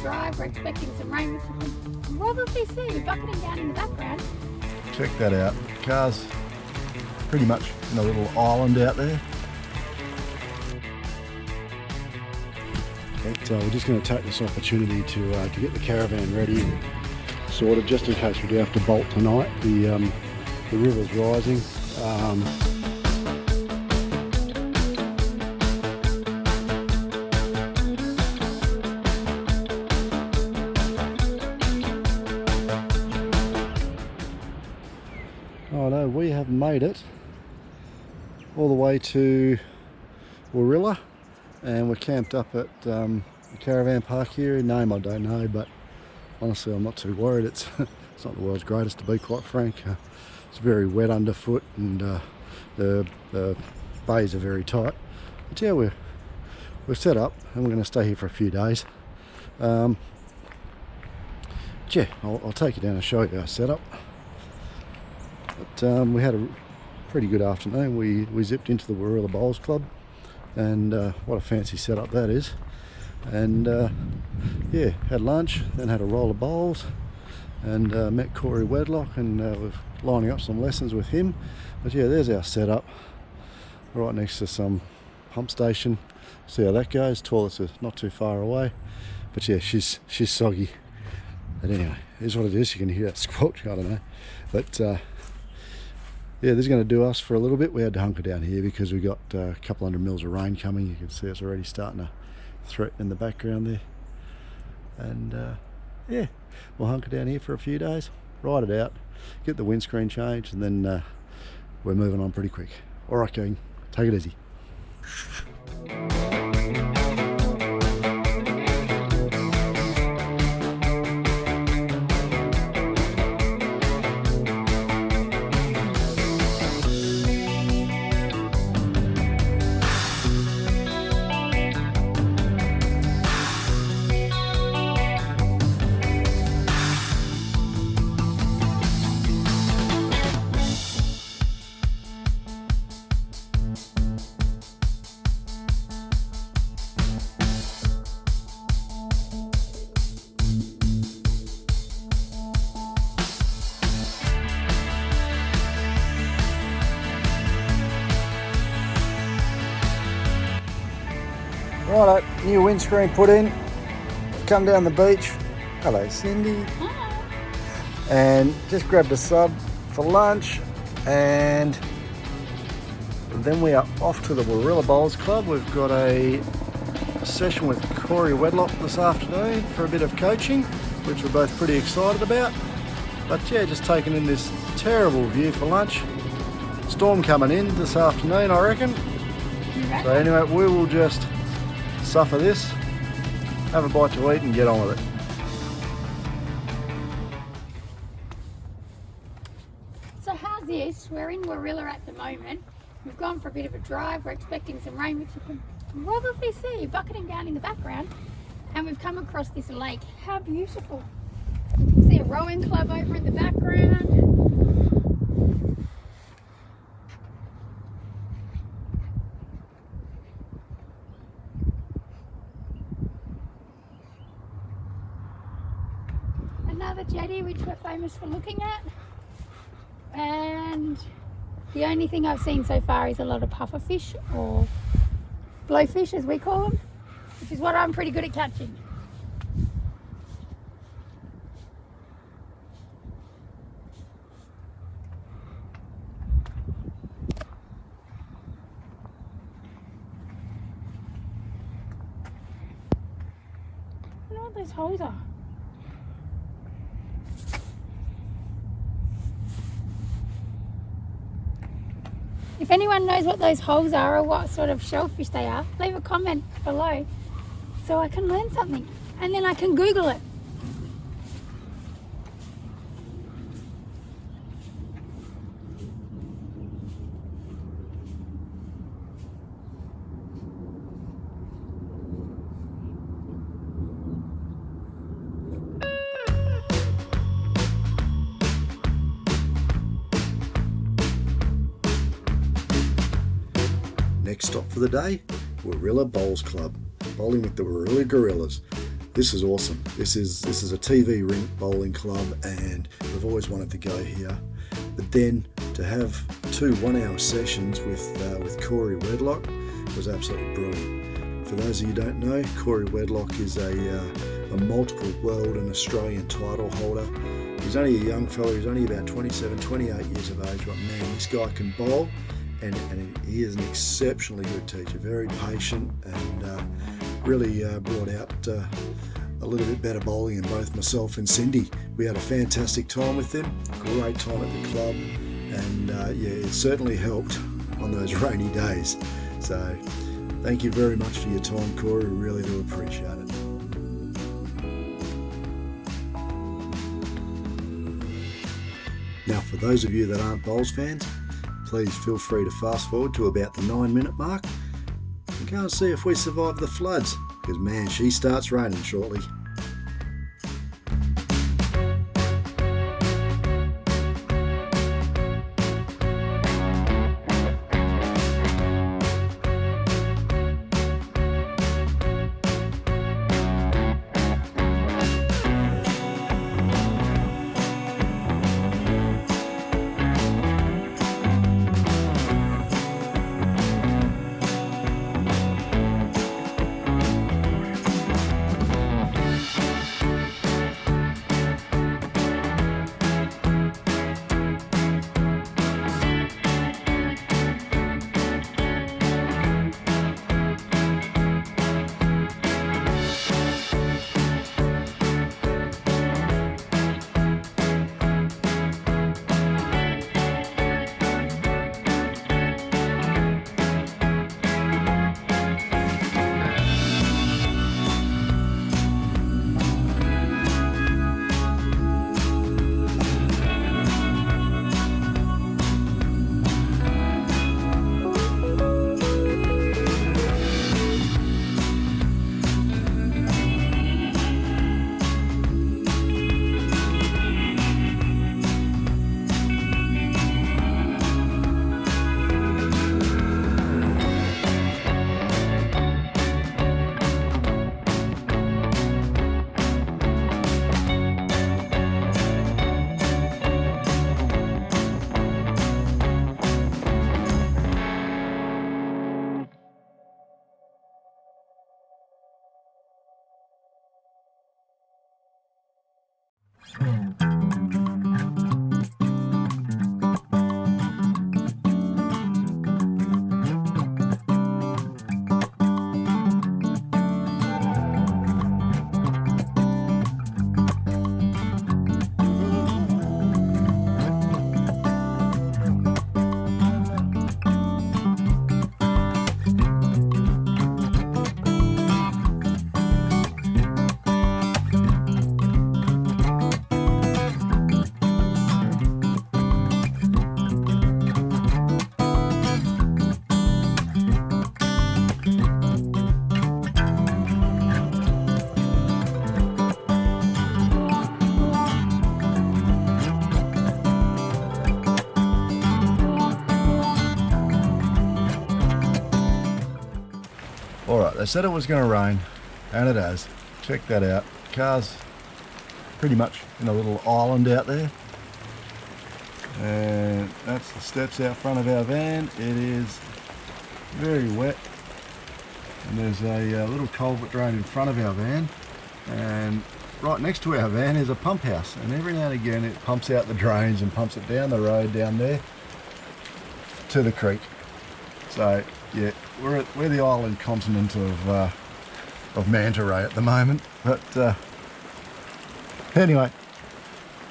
drive. We're expecting some rain, which you can probably see bucketing down in the background. Check that out. The car's pretty much in a little island out there. But we're just going to take this opportunity to get the caravan ready and sorted, just in case we do have to bolt tonight. The river's rising. Righto, we have made it all the way to Warilla, and we're camped up at the caravan park here. Name I don't know, but honestly I'm not too worried. It's not the world's greatest, to be quite frank. It's very wet underfoot, and the bays are very tight. But yeah, we're set up and we're going to stay here for a few days. Yeah, I'll take you down and show you our setup. But we had a pretty good afternoon. We zipped into the Warilla Bowls Club, and what a fancy setup that is. And yeah, had lunch, then had a roll of bowls, and met Corey Wedlock, and we're lining up some lessons with him. But yeah, there's our setup, right next to some pump station. See how that goes. Toilets are not too far away. But yeah, she's soggy. But anyway, here's what it is. You can hear that squelch, I don't know. But yeah, this is going to do us for a little bit. We had to hunker down here because we got a couple hundred mils of rain coming. You can see it's already starting to threaten in the background there. And yeah, we'll hunker down here for a few days, ride it out, get the windscreen changed, and then we're moving on pretty quick. All right, King, take it easy. Righto, new windscreen put in. Come down the beach. Hello, Cindy. Hi. And just grabbed a sub for lunch, and then we are off to the Warilla Bowls Club. We've got a session with Corey Wedlock this afternoon for a bit of coaching, which we're both pretty excited about. But yeah, just taking in this terrible view for lunch. Storm coming in this afternoon, I reckon. So anyway, we will just suffer this, have a bite to eat, and get on with it. So how's this? We're in Warilla at the moment. We've gone for a bit of a drive. We're expecting some rain, which you can probably see bucketing down in the background. And we've come across this lake. How beautiful. You can see a rowing club over in the background. Another jetty, which we're famous for looking at. And the only thing I've seen so far is a lot of pufferfish, or blowfish as we call them, which is what I'm pretty good at catching. I wonder what those holes are. If anyone knows what those holes are or what sort of shellfish they are, leave a comment below so I can learn something, and then I can Google it. Next stop for the day, Warilla Bowls Club, bowling with the Warilla Gorillas. This is awesome. This is a TV rink bowling club, and we've always wanted to go here. But then to have 2 one-hour sessions with Corey Wedlock was absolutely brilliant. For those of you who don't know, Corey Wedlock is a multiple world and Australian title holder. He's only a young fellow. He's only about 27, 28 years of age, but man, this guy can bowl, and he is an exceptionally good teacher. Very patient, and really brought out a little bit better bowling in both myself and Cindy. We had a fantastic time with him, great time at the club, and yeah, it certainly helped on those rainy days. So thank you very much for your time, Corey. We really do appreciate it. Now, for those of you that aren't bowls fans, please feel free to fast forward to about the 9-minute mark and go and see if we survive the floods, because man, she starts raining shortly. Alright, they said it was going to rain, and it has. Check that out. The car's pretty much in a little island out there. And that's the steps out front of our van. It is very wet. And there's a little culvert drain in front of our van. And right next to our van is a pump house. And every now and again it pumps out the drains and pumps it down the road down there to the creek. So yeah, we're the island continent of Manta Ray at the moment, but anyway,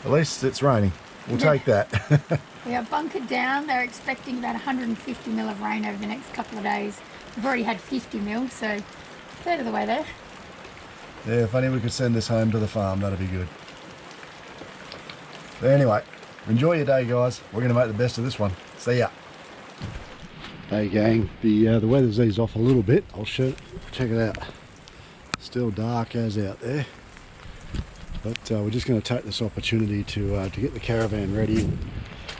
at least it's raining. We'll take that. We are bunkered down. They're expecting about 150 mil of rain over the next couple of days. We've already had 50 mil, so a third of the way there. Yeah, if only we could send this home to the farm, that'd be good. But anyway, enjoy your day, guys. We're going to make the best of this one. See ya. Hey gang, the weather's eased off a little bit. I'll check it out. Still dark as out there, but we're just going to take this opportunity to get the caravan ready and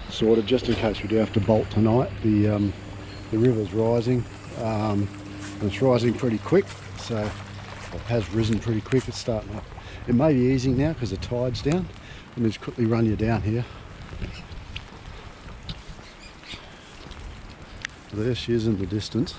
sorted, just in case we do have to bolt tonight. The river's rising, and it's rising pretty quick, so It has risen pretty quick. It's starting up. It may be easing now because the tide's down. Let me just quickly run you down here. There she is in the distance.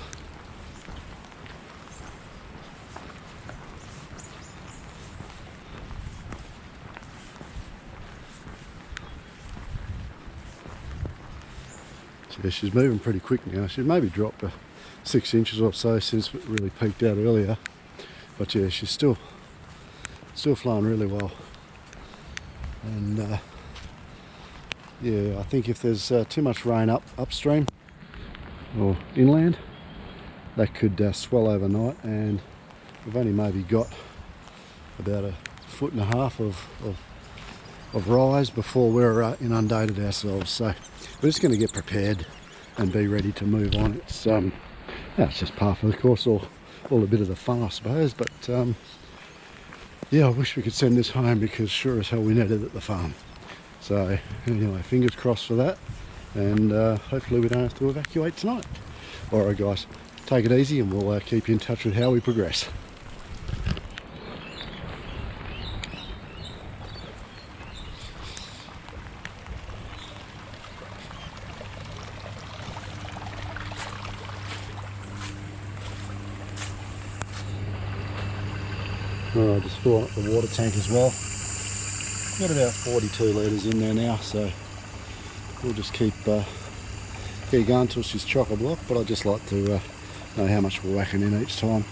Yeah, she's moving pretty quick now. She's maybe dropped 6 inches or so since it really peaked out earlier. But yeah, she's still flowing really well. And yeah, I think if there's too much rain upstream or inland, that could swell overnight, and we've only maybe got about 1.5 foot of rise before we're inundated ourselves. So we're just going to get prepared and be ready to move on. It's it's just par for the course, all a bit of the fun, I suppose. But yeah, I wish we could send this home because sure as hell we need it at the farm. So anyway, fingers crossed for that, and hopefully we don't have to evacuate tonight. Alright guys, take it easy and we'll keep you in touch with how we progress. Alright, just filling up the water tank as well. Got about 42 litres in there now, so we'll just keep going until she's chock-a-block, but I just like to know how much we're whacking in each time.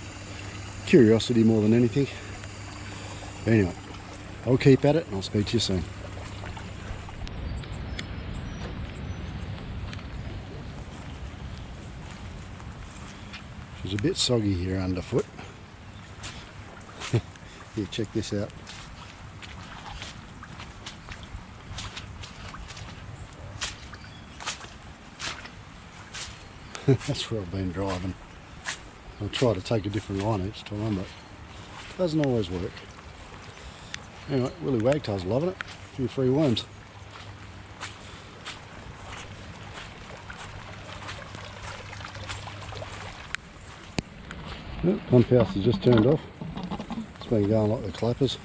Curiosity more than anything. Anyway, I'll keep at it and I'll speak to you soon. She's a bit soggy here underfoot. Here, check this out. That's where I've been driving. I'll try to take a different line each time, but it doesn't always work. Anyway, Willie Wagtail's loving it. A few free worms. Yep, pump house has just turned off. It's been going like the clappers.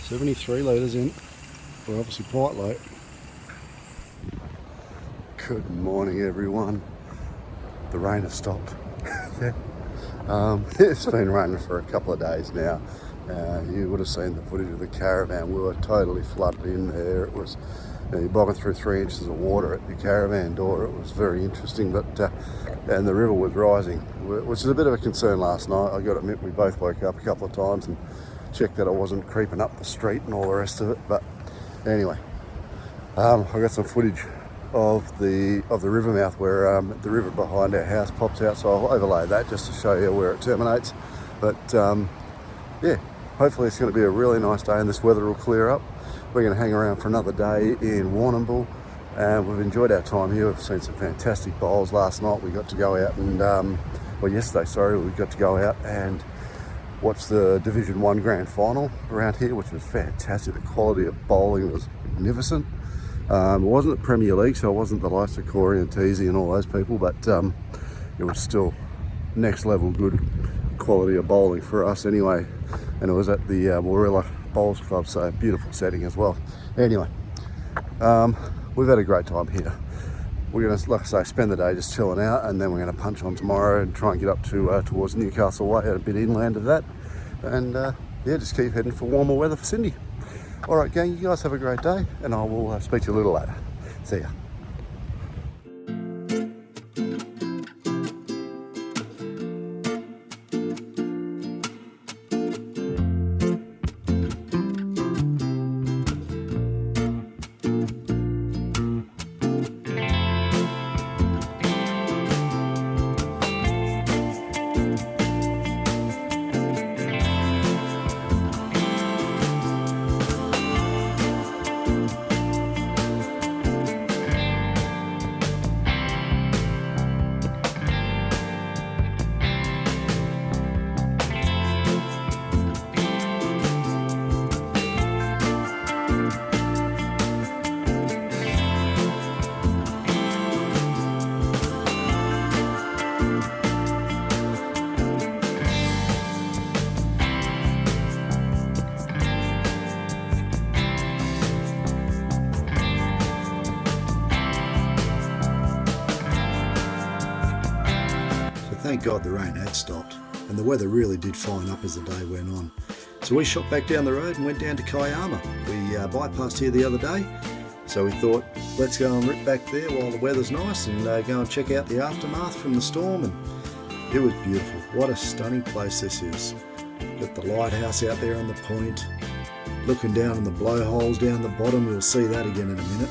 $73 litres in. We're obviously quite late. Good morning everyone. The rain has stopped. It's been raining for a couple of days now. You would have seen the footage of the caravan. We were totally flooded in there. It was, you're bogging through 3 inches of water at your caravan door. It was very interesting, but and the river was rising, which is a bit of a concern last night. I got to admit, we both woke up a couple of times and checked that I wasn't creeping up the street and all the rest of it. But anyway, I got some footage of the river mouth where the river behind our house pops out, so I'll overlay that just to show you where it terminates. But yeah, hopefully it's going to be a really nice day and this weather will clear up. We're going to hang around for another day in Warrnambool, and we've enjoyed our time here. We've seen some fantastic bowls. Last night we got to go out and well, yesterday, sorry, we got to go out and watch the Division 1 Grand Final around here, which was fantastic. The quality of bowling was magnificent. It wasn't the Premier League, so it wasn't the likes of Corey and Teasy and all those people, but it was still next level good quality of bowling for us anyway. And it was at the Warilla Bowls Club, so beautiful setting as well. Anyway, we've had a great time here. We're going to, like I say, spend the day just chilling out, and then we're going to punch on tomorrow and try and get up to towards Newcastle Way, a bit inland of that, and yeah, just keep heading for warmer weather for Cindy. All right, gang, you guys have a great day, and I will speak to you a little later. See ya. thank God the rain had stopped, and the weather really did fine up as the day went on. So we shot back down the road and went down to Kiama. We bypassed here the other day, so we thought, let's go and rip back there while the weather's nice and go and check out the aftermath from the storm. And it was beautiful. What a stunning place this is. Got the lighthouse out there on the point, looking down on the blowholes down the bottom. You'll see that again in a minute.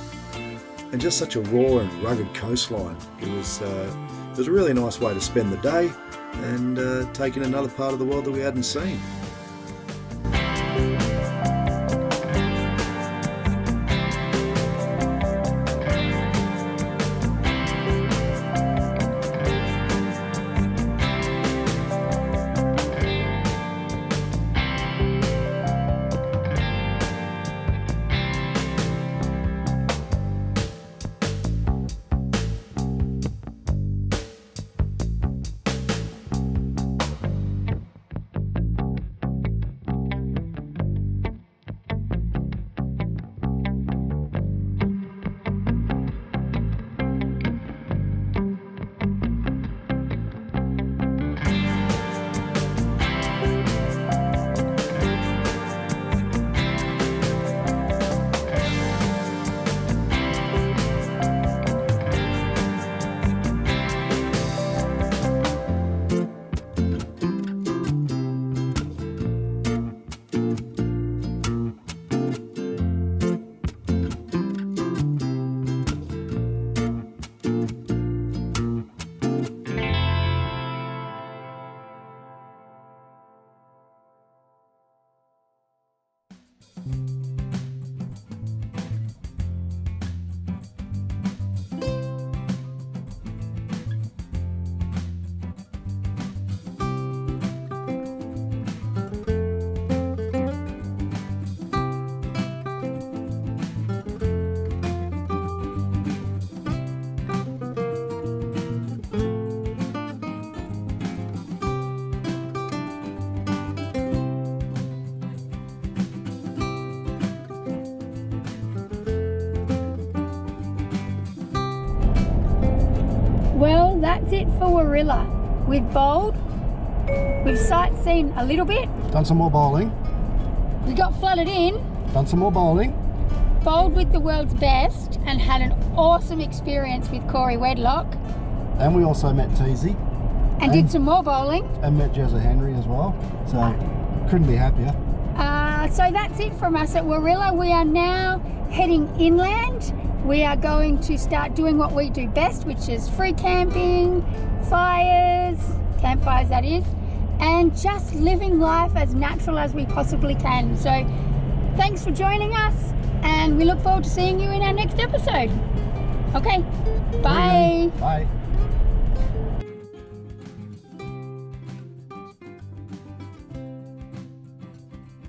And just such a raw and rugged coastline. It was a really nice way to spend the day and take in another part of the world that we hadn't seen. Well, that's it for Warilla. We've bowled, we've sightseen a little bit, Done some more bowling. we got flooded in, Done some more bowling. bowled with the world's best and had an awesome experience with Corey Wedlock And we also met Teasy and did some more bowling. and met Jezza Henry as well. So couldn't be happier. So that's it from us at Warilla. We are now heading inland. We are going to start doing what we do best, which is free camping, campfires that is, and just living life as natural as we possibly can. So thanks for joining us, and we look forward to seeing you in our next episode. Okay, bye. Bye.